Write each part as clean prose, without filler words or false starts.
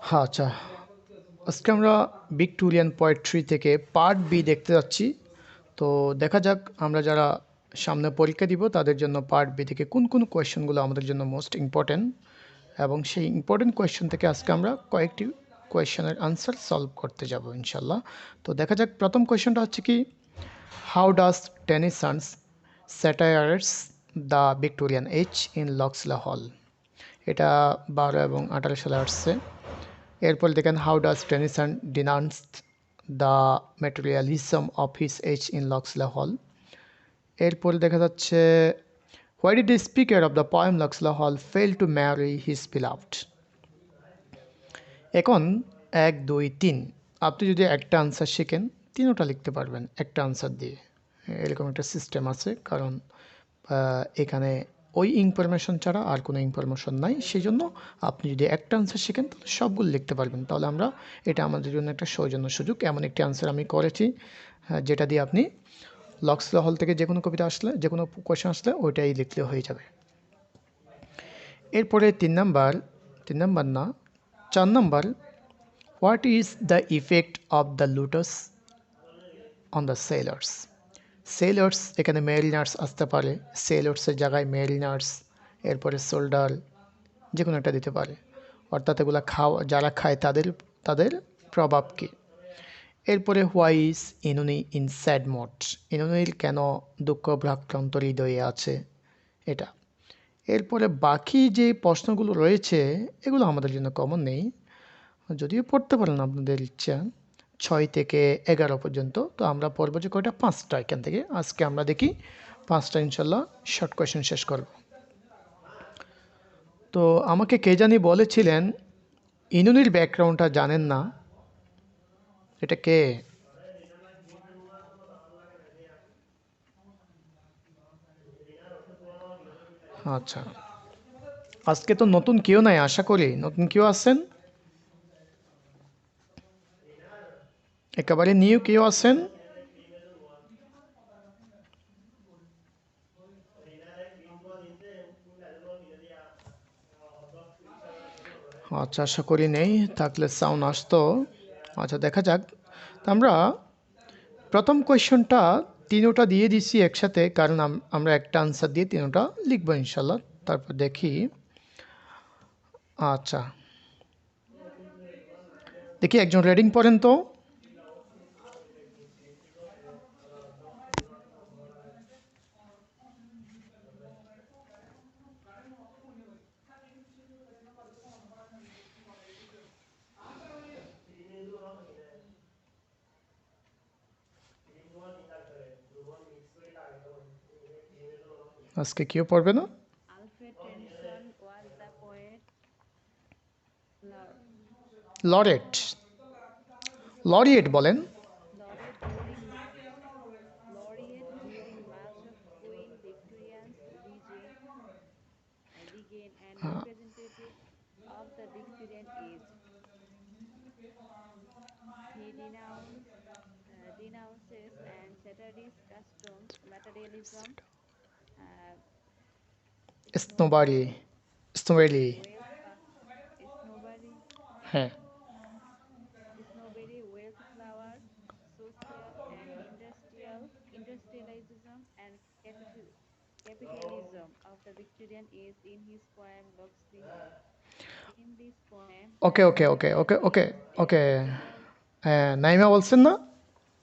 হ্যাঁ, আচ্ছা, আজকে আমরা ভিক্টোরিয়ান পোয়েট্রি থেকে পার্ট বি দেখতে যাচ্ছি। তো দেখা যাক আমরা যারা সামনে পরীক্ষা দিব তাদের জন্য পার্ট বি থেকে কোন কোন কোয়েশ্চেনগুলো আমাদের জন্য মোস্ট ইম্পর্টেন্ট, এবং সেই ইম্পর্টেন্ট কোয়েশ্চেন থেকে আজকে আমরা কয়েকটি কোয়েশ্চেনের আনসার সলভ করতে যাব ইনশাল্লাহ। তো দেখা যাক প্রথম কোয়েশ্চেনটা হচ্ছে কি, how does Tennyson's satires the Victorian age in Locksley Hall. এটা 12 এবং 18 সালে আসছে। এরপর দেখেন, how does Tennyson denounce the materialism of his age in Locksley Hall. এরপর দেখা যাচ্ছে, why did the speaker of the poem Locksley Hall fail to marry his beloved. এখন 1, 2, 3 আপনি যদি একটা আনসার শিখেন তিনোটা লিখতে পারবেন একটা আনসার দিয়ে, এরকম একটা সিস্টেম আছে। কারণ এখানে ওই ইনফরমেশন ছাড়া আর কোনো ইনফরমেশন নাই, সেই জন্য আপনি যদি একটা আনসার শিখেন তাহলে সবগুলো লিখতে পারবেন। তাহলে আমরা এটা আমাদের জন্য একটা সৌজন্য সুযোগ। এমন একটি আনসার আমি করেছি, যেটা দিয়ে আপনি লক্সলা হল থেকে যে কোনো কবিতা আসলে, যে কোনো কোয়েশ্চেন আসলে ওইটাই লিখলে হয়ে যাবে। এরপরে 3 নাম্বার না, 4 number, what is the effect of the lotus on the sailors. Sailors এখানে মেরিনার্স আসতে পারে, সেলার্সের জায়গায় মেরিনার্স, এরপরে সোল্ডার, যে কোনো একটা দিতে পারে। অর্থাৎ এগুলো যারা খায় তাদের তাদের প্রভাব কী। এরপরে হোয়াইস ইনুনি ইন স্যাড মোড, ইনুনির কেন দুঃখ ভ্রাক্রান্ত হৃদয়ে আছে, এটা। এরপরে বাকি যে প্রশ্নগুলো রয়েছে এগুলো আমাদের জন্য কমন নেই, যদিও পড়তে পারেন আপনাদের ইচ্ছা 6 থেকে 11 পর্যন্ত। তো আমরা পড়বো যে কয়টা, 5টা এখান থেকে। আজকে আমরা দেখি 5টা ইনশাল্লাহ শর্ট কোয়েশ্চেন শেষ করব। তো আমাকে কে জানি বলেছিলেন ইনুনির ব্যাকগ্রাউন্ডটা জানেন না, এটা কে? আচ্ছা, আজকে তো নতুন কেউ নাই, আশা করি নতুন কেউ আছেন, একেবারে নিউ কেউ আছেন? আচ্ছা, আশা করি নেই, থাকলে সাউন্ড আসতো। আচ্ছা, দেখা যাক। আমরা প্রথম কোয়েশ্চনটা তিনোটা দিয়ে দিছি একসাথে, কারণ আমরা একটা আনসার দিয়ে তিনোটা লিখবো ইনশাল্লাহ। তারপর দেখি। আচ্ছা, দেখি একজন রেডিং পড়েন তো। আজকে কেউ পড়বে না? Alfred Tennyson was the poet laureate, laureate বলেন। laureate during laureate during much of Queen Victoria's reign and representative of the Victorian age. He denounces and satires customs, materialism, uh, স্নোবারি, snobbery, স্নোবেলি, snobbery, হ্যাঁ। snobbery, wealth, power, social and industrialism and capitalism of the Victorian age in his poem Locksley Hall. In this poem, ওকে ওকে ওকে ওকে ওকে ওকে, নাইমা বলছেন না?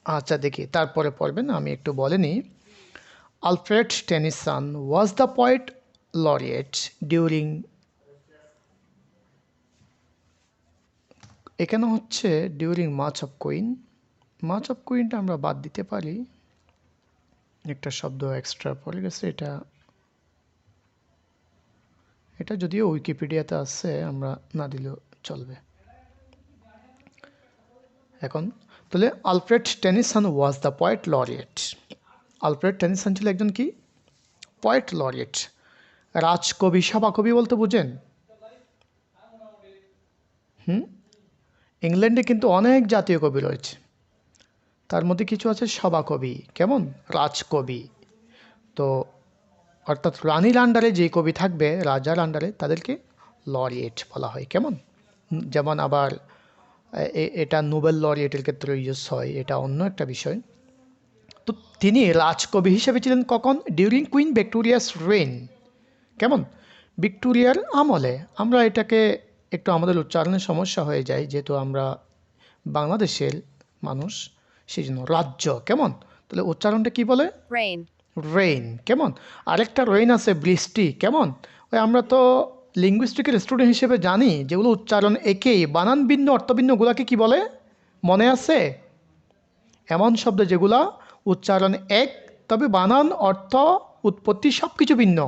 আচ্ছা, দেখি তারপরে পড়বেন, আমি একটু বলে নিই। Alfred Tennyson was the poet laureate during, এখানে হচ্ছে during march of queen. March of কুইনটা আমরা বাদ দিতে পারি, একটা শব্দ এক্সট্রা পড়ে গেছে। এটা এটা যদিও উইকিপিডিয়াতে আছে, আমরা না দিলেও চলবে। এখন তাহলে Alfred Tennyson was the poet laureate. Alfred Tennyson ছিল একজন কি? Poet laureate. রাজকবি, সভাকবি বলতে বুঝেন? ইংল্যান্ডে কিন্তু অনেক জাতীয় কবি রয়েছে, তার মধ্যে কিছু আছে সভাকবি, কেমন রাজকবি। তো অর্থাৎ রানীর আন্ডারে যে কবি থাকবে, রাজার আন্ডারে, তাদেরকে লরিয়েট বলা হয়, কেমন। যেমন আবার এটা নোবেল লরিয়েটের ক্ষেত্রে ইউজ হয়, এটা অন্য একটা বিষয়। তো তিনি রাজকবি হিসেবে ছিলেন কখন? During queen victorious rain. কেমন? ভিক্টোরিয়ার আমলে। আমরা এটাকে একটু আমাদের উচ্চারণের সমস্যা হয়ে যায়, যেহেতু আমরা বাংলাদেশের মানুষ, সেই জন্য রাজ্য। কেমন? তাহলে উচ্চারণটা কি বলে? Rain. রেইন। কেমন? আরেকটা রেইন আছে বৃষ্টি। কেমন? ওই আমরা তো লিঙ্গুইস্টিকের স্টুডেন্ট হিসেবে জানি যেগুলো উচ্চারণ একই, বানান ভিন্ন, অর্থভিন্নগুলোকে কি বলে? মনে আছে? এমন শব্দ যেগুলা উচ্চারণ এক, তবে বানান, অর্থ, উৎপত্তি সব কিছু ভিন্ন।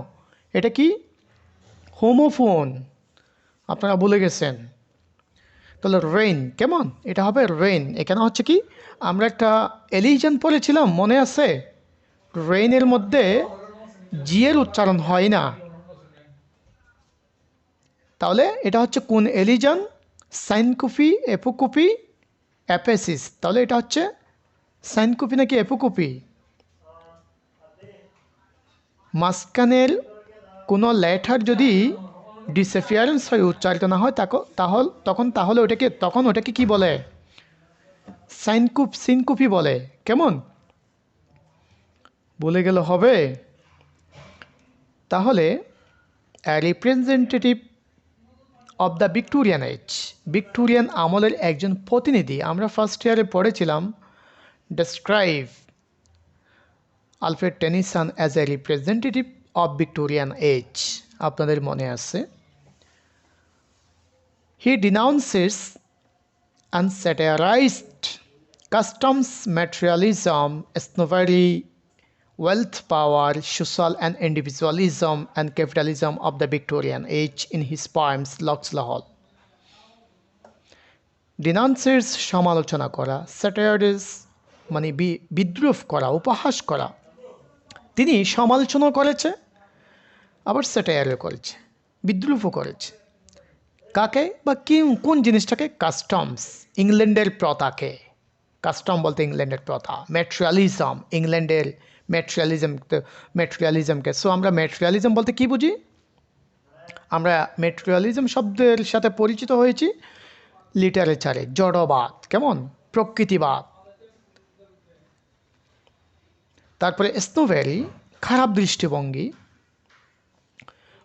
এটা কি? হোমোফোন। আপনারা ভুলে গেছেন। তাহলে রেইন। কেমন? এটা হবে রেইন। এখানে হচ্ছে কি, আমরা একটা এলিজন পড়েছিলাম, মনে আছে? রেইনের মধ্যে জি এর উচ্চারণ হয় না। তাহলে এটা হচ্ছে কোন এলিজন? সাইনকুপি, এপোকুপি, অ্যাপেসিস। তাহলে এটা হচ্ছে সাইনকুপি নাকি এপোকুপি? মাঝখানের কোনো লেটার যদি ডিসঅ্যাপিয়ারেন্স হয়, উচ্চারিত না হয়, তাহলে ওটাকে কি বলে? সিনকুপি বলে। কেমন? বলে গেলে হবে? তাহলে representative of the Victorian age, Victorian আমলের একজন প্রতিনিধি। আমরা ফার্স্ট ইয়ারে পড়েছিলাম describe Alfred Tennyson as a representative of Victorian age. আপনাদের মনে আছে? হি ডিনাউন্সেস and satirized customs, materialism, snobbery, wealth, power, social and individualism, and capitalism of the Victorian age in his poems Locksley Hall. ডিনাউন্সেস সমালোচনা করা, স্যাটায়ারিজ মানে বিদ্রুপ করা, উপহাস করা। তিনি সমালোচনা করেছে, আবার স্যাটায়ারও করেছে, বিদ্রুপও করেছে। কাকে বা কোন জিনিসটাকে? কাস্টমস, ইংল্যান্ডের প্রথাকে। কাস্টম বলতে ইংল্যান্ডের প্রথা। ম্যাটেরিয়ালিজম, ইংল্যান্ডের ম্যাটেরিয়ালিজমকে। সো আমরা ম্যাটেরিয়ালিজম বলতে কি বুঝি? আমরা ম্যাটেরিয়ালিজম শব্দের সাথে পরিচিত হয়েছি লিটারেচারে। জড়বাদ। কেমন? প্রকৃতিবাদ। তারপরে স্নোবেরি, খারাপ দৃষ্টিভঙ্গি।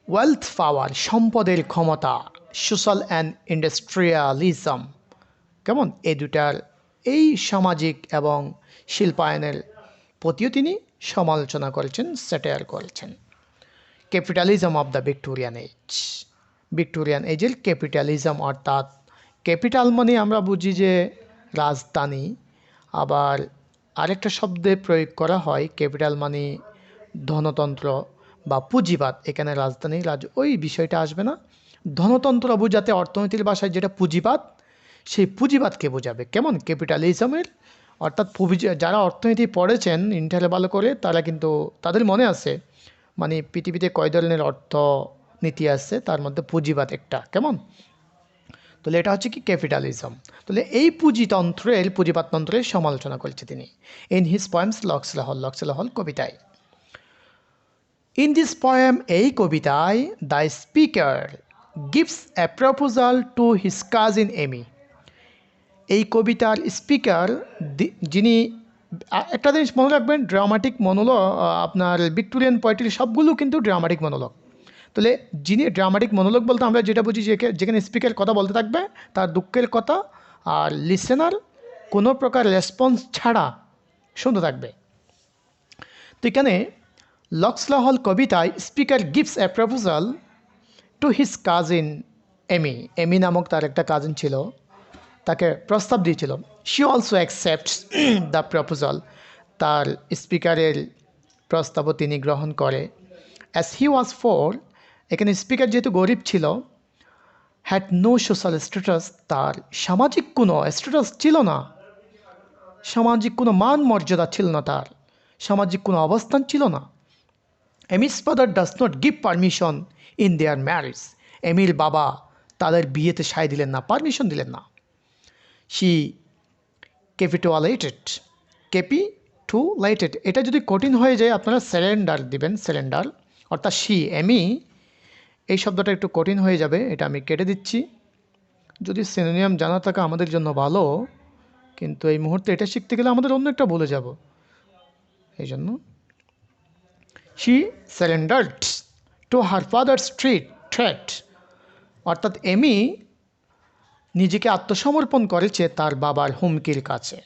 ওয়েলথ পাওয়ার, সম্পদের ক্ষমতা। Social and industrialism. কেমন? এই সামাজিক এবং শিল্পায়নের প্রতিও তিনি সমালোচনা করেছেন, স্যাটায়ার করেছেন। Capitalism of the Victorian age, Victorian এজের ক্যাপিটালিজম, অর্থাৎ ক্যাপিটাল মানে আমরা বুঝি যে রাজধানী, আবার আরেকটা শব্দে প্রয়োগ করা হয় ক্যাপিটাল মানে ধনতন্ত্র বা পুঁজিবাদ। এখানে রাজধানী ওই বিষয়টা আসবে না। ধনতন্ত্র বোঝাতে অর্থনীতির ভাষায় যেটা পুঁজিবাদ, সেই পুঁজিবাদকে বোঝাবে। কেমন? ক্যাপিটালিজমের, অর্থাৎ যারা অর্থনীতি পড়েছেন ইন্টারে ভালো করে, তারা কিন্তু তাদের মনে আছে মানে পৃথিবীতে কয় ধরনের অর্থনীতি আছে, তার মধ্যে পুঁজিবাদ একটা। কেমন? তাহলে এটা হচ্ছে কি? ক্যাপিটালিজম। তাহলে এই পুঁজিবাদতন্ত্রের সমালোচনা করেছে তিনি ইন হিজ পয়েমস লক্সলে হল কবিতায়। ইন দিস পয়েম, এই কবিতায়, the speaker gives a proposal to his cousin Amy. এই কবিতার স্পিকার যিনি, একটা জিনিস মনে রাখবেন, ড্রামাটিক মনোলগ, আপনার ভিক্টোরিয়ান পোয়েট্রি সবগুলো কিন্তু ড্রামাটিক মনোলগ। তাহলে যিনি ড্রামাটিক মনোলগ বলতে আমরা যেটা বুঝি, যেখানে স্পিকার কথা বলতে থাকবে, তার দুঃখের কথা, আর লিসেনার কোনো প্রকার রেসপন্স ছাড়া শুনতে থাকবে। তো এখানে লক্সলে হল কবিতায় speaker gives a proposal to his cousin Amy. Amy নামক তার একটা কাজিন ছিল, তাকে প্রস্তাব দিয়েছিল। She also accepts the proposal. তার স্পিকারের প্রস্তাবও তিনি গ্রহণ করে। অ্যাজ হি ওয়াজ ফোর, এখানে স্পিকার যেহেতু গরিব ছিল, হ্যাড নো সোশ্যাল স্ট্যাটাস, তার সামাজিক কোনো স্ট্যাটাস ছিল না, সামাজিক কোনো মান মর্যাদা ছিল না, তার সামাজিক কোনো অবস্থান ছিল না। Amy's father does not give permission in their marriage. এমির বাবা তাদের বিয়েতে সায় দিলেন না, পারমিশন দিলেন না। শি ক্যাপিটুলেটেড, এটা যদি কঠিন হয়ে যায় আপনারা স্যারেন্ডার দিবেন, স্যারেন্ডার। অর্থাৎ এমি, এই শব্দটা একটু কঠিন হয়ে যাবে, এটা আমি কেটে দিচ্ছি। যদি সিনোনিয়াম জানা থাকা আমাদের জন্য ভালো, কিন্তু এই মুহূর্তে এটা শিখতে গেলে আমাদের অন্য একটা বলে যাব। এই জন্য she surrendered to her father's threat, অর্থাৎ এমি নিজেকে আত্মসমর্পণ করেছে তার বাবার হুমকির কাছে।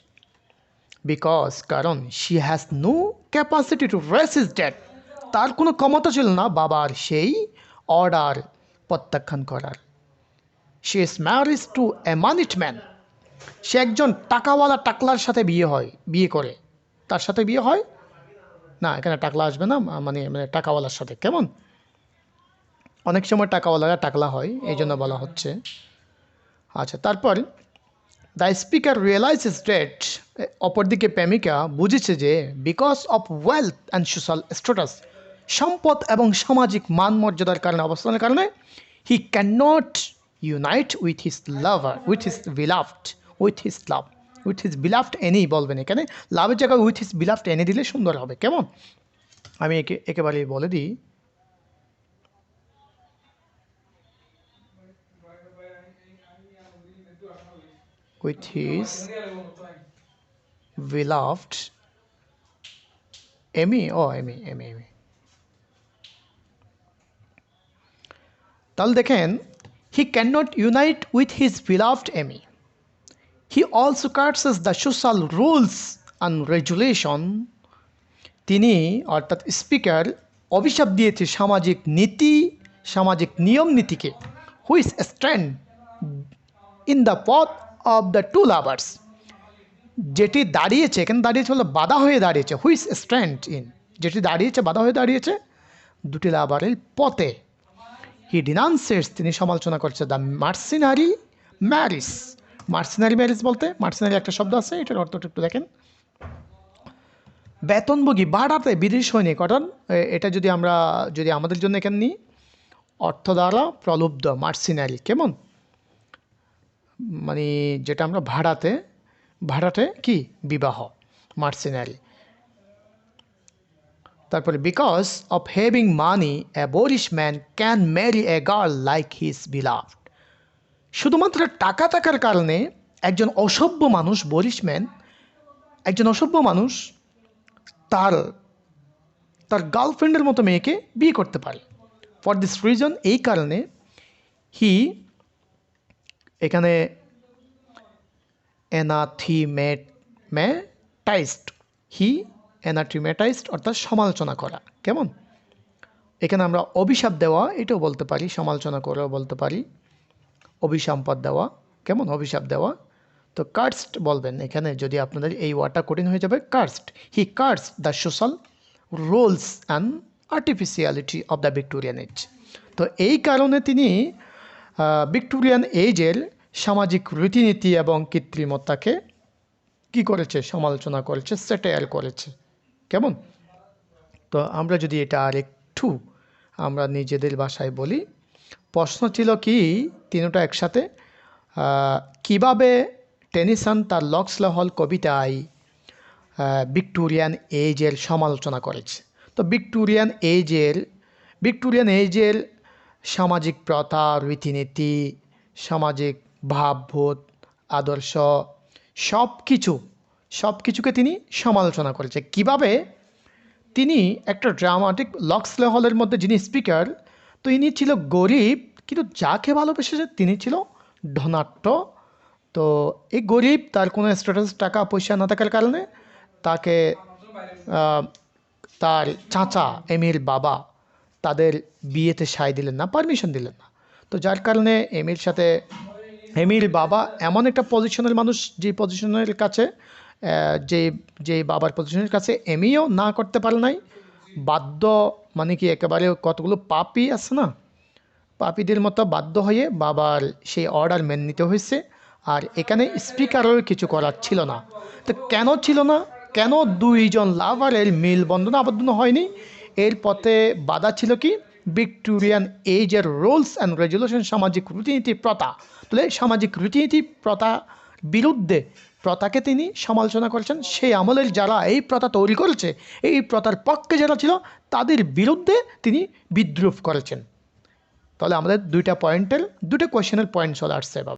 বিকজ, কারণ she has no capacity to resist that, তার কোনো ক্ষমতা ছিল না বাবার সেই অর্ডার প্রত্যাখ্যান করার। She is married to a moneyed man, সে একজন টাকাওয়ালা টাকলার সাথে বিয়ে করে। তার সাথে বিয়ে হয় না, এখানে টাকলা আসবে না, মানে টাকাওয়ালার সাথে। কেমন, অনেক সময় টাকাওয়ালারা টাকলা হয়, এই জন্য বলা হচ্ছে। আচ্ছা, তারপর দ্য স্পিকার রিয়েলাইজেস ডেট, অপরদিকে প্রেমিকা বুঝেছে যে because of wealth and social status, সম্পদ এবং সামাজিক মান মর্যাদার কারণে, অবস্থানের কারণে, he can not unite with his lover, with his beloved, with his beloved any বলবেন এখানে, লাভের জায়গায় উইথ হিজ বিলাভড এনে দিলে সুন্দর হবে। কেমন, আমি একেবারেই বলে দিই, with his beloved Amy. তাহলে দেখেন, he cannot unite with his beloved Amy. He also curses the social rules and regulation. তিনি অর্থাৎ স্পিকার অভিশাপ দিয়েছে সামাজিক নীতি, সামাজিক নিয়ম নীতিকে, হুইচ স্ট্যান্ড ইন দ্য পথ অফ দ্য টু লাভার্স, যেটি দাঁড়িয়েছে, এখানে দাঁড়িয়েছে হলো বাধা হয়ে দাঁড়িয়েছে, হুইচ স্ট্যান্ড ইন, যেটি দাঁড়িয়েছে বাধা হয়ে দাঁড়িয়েছে দুটি লাভারের পথে। হি ডিনাউন্সেস, তিনি সমালোচনা করছে the mercenary marriage. Mercenary marriage বলতে, মার্সিনারি একটা শব্দ আছে, এটার অর্থটা একটু দেখেন, বেতনভোগী, ভাড়াতে বিদেশ সৈনিক। অর্থাৎ এটা যদি আমাদের জন্য এখানে নিই, অর্থ দ্বারা প্রলুব্ধ মার্সিনারি। কেমন, মানে যেটা আমরা ভাড়াটে কি বিবাহ, মার্সিনারি। তারপরে because of having money a boorish man can marry a girl like his beloved, শুধুমাত্র টাকা থাকার কারণে একজন অসভ্য মানুষ, বরিশ ম্যান, একজন অসভ্য মানুষ তার গার্লফ্রেন্ডের মতো মেয়েকে বিয়ে করতে পারে। ফর দিস রিজন, এই কারণে হি এখানে অ্যানাথিমেটাইজড অর্থাৎ সমালোচনা করা। কেমন, এখানে আমরা অভিশাপ দেওয়া এটাও বলতে পারি, সমালোচনা করেও বলতে পারি, অভিসম্পদ দেওয়া। কেমন, অভিশাপ দেওয়া। তো কার্সড বলবেন এখানে, যদি আপনাদের এই ওয়ার্ডটা কঠিন হয়ে যাবে, cursed, he cursed the social rules and artificiality of the Victorian age. তো এই কারণে তিনি ভিক্টোরিয়ান এজের সামাজিক রীতিনীতি এবং কৃত্রিমতাকে কী করেছে, সমালোচনা করেছে, স্যাটায়ার করেছে। কেমন, তো আমরা যদি এটা আরেকটু আমরা নিজেদের ভাষায় বলি, প্রশ্ন ছিল কি তিনটা একসাথে, কিভাবে টেনিসন তার লক্সলেহল কবিতায় ভিক্টোরিয়ান এজের সমালোচনা করেছে। তো ভিক্টোরিয়ান এজের সামাজিক প্রথা, রীতিনীতি, সামাজিক ভাববোধ, আদর্শ, সব কিছুকে তিনি সমালোচনা করেছে। কিভাবে, তিনি একটা ড্রামাটিক লক্সলেহলের মধ্যে যিনি স্পিকার, তো ইনি ছিল গরিব, কিন্তু যাকে ভালোবেসেছে তিনি ছিল ধনাঢ্য। তো এই গরিব, তার কোনো স্ট্যাটাস, টাকা পয়সা না থাকার কারণে তাকে তার চাচা এমির বাবা তাদের বিয়েতে সায় দিলেন না, পারমিশন দিলেন না। তো যার কারণে এমির বাবা এমন একটা পজিশনের মানুষ, যে পজিশনের কাছে যে বাবার পজিশনের কাছে এমিও না করতে পারে নাই, বাধ্য, মানে কি একেবারে কতগুলো পাপি আছে না, পাপীদের মতো বাধ্য হয়ে বাবার সেই অর্ডার মেনে নিতে হয়েছে। আর এখানে স্পিকারের কিছু করার ছিল না। তো কেন ছিল না, কেন দুইজন লাভারের মেলবন্ধন আবদ্ধ হয়নি, এর পথে বাধা ছিল কি, ভিক্টোরিয়ান এজের রুলস অ্যান্ড রেজুলেশন, সামাজিক রীতিনীতি প্রথা। তাহলে সামাজিক রীতিনীতি প্রথা বিরুদ্ধে, প্রথাকে তিনি সমালোচনা করেছেন। সেই আমলের যারা এই প্রথা তৈরি করেছে, এই প্রথার পক্ষে যারা ছিল, তাদের বিরুদ্ধে তিনি বিদ্রুপ করেছেন। তাহলে আমাদের দুইটা কোয়েশ্চেনের পয়েন্ট চলে আসছে।